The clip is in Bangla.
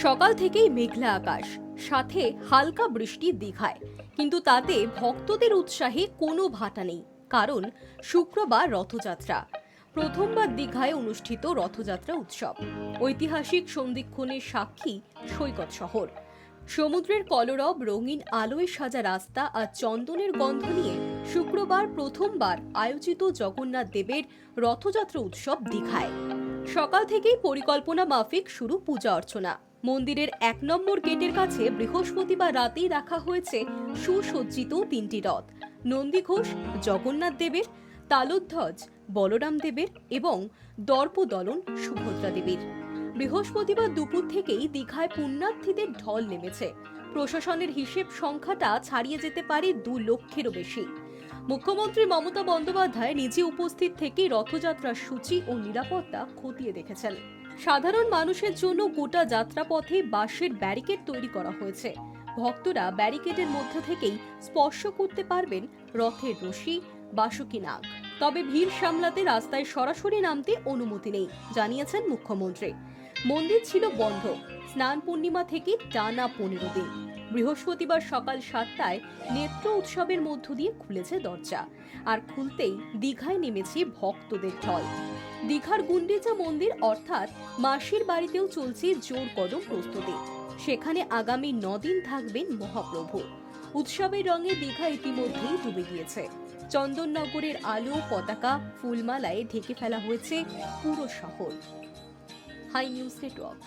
সকাল থেকেই মেঘলা আকাশ, সাথে হালকা বৃষ্টি দীঘায়, কিন্তু তাতে ভক্তদের উৎসাহে কোনো ভাটা নেই। কারণ শুক্রবার রথযাত্রা। প্রথমবার দীঘায় অনুষ্ঠিত রথযাত্রা উৎসব। ঐতিহাসিক সন্ধিক্ষণের সাক্ষী সৈকত শহর। সমুদ্রের কলরব, রঙিন আলোয় সাজা রাস্তা আর চন্দনের গন্ধ নিয়ে শুক্রবার প্রথমবার আয়োজিত জগন্নাথ দেবের রথযাত্রা উৎসব দীঘায়। সকাল থেকেই পরিকল্পনা মাফিক শুরু পূজা অর্চনা। মন্দিরের 1 নম্বর গেটের কাছে বৃহস্পতিবার রাতেই রাখা হয়েছে সুসজ্জিত 3টি রথ। নন্দীঘোষ জগন্নাথ দেবের, তালধ্বজ বলরাম দেবের এবং দর্পদলন সুভদ্রা দেবীর। বৃহস্পতিবার দুপুর থেকেই দীঘায় পুণ্যার্থীদের ঢল নেমেছে। প্রশাসনের হিসেব সংখ্যাটা ছাড়িয়ে যেতে পারে 2 লক্ষেরও বেশি। মুখ্যমন্ত্রী মমতা বন্দ্যোপাধ্যায় নিজে উপস্থিত থেকে রথযাত্রার সূচি ও নিরাপত্তা খতিয়ে দেখেছেন। সাধারণ মানুষের জন্য গোটা যাত্রাপথে বাঁশের ব্যারিকেড তৈরি করা হয়েছে। ভক্তরা ব্যারিকেডের মধ্য থেকেই স্পর্শ করতে পারবেন রথের রশি, বাসুকি নাগ। তবে ভিড় সামলাতে রাস্তায় সরাসরি নামতে অনুমতি নেই, জানিয়েছেন মুখ্যমন্ত্রী। মন্দির ছিল বন্ধ স্নান পূর্ণিমা থেকে টানা 15 দিন। বৃহস্পতিবার সকাল 7টায় নেত্র উৎসবের মধ্য দিয়ে খুলেছে দরজা, আর খুলতেই দীঘায় নেমেছে ভক্তদের ঢল। দীঘার গুন্ডিচা মন্দির অর্থাৎ মাসির বাড়িতেও চলছে জোর কদম প্রস্তুতি। সেখানে আগামী 9 দিন থাকবেন মহাপ্রভু। উৎসবের রঙে দীঘা ইতিমধ্যেই ডুবে গিয়েছে। চন্দননগরের আলো, পতাকা, ফুলমালায় ঢেকে ফেলা হয়েছে পুরো শহর। Hi news network.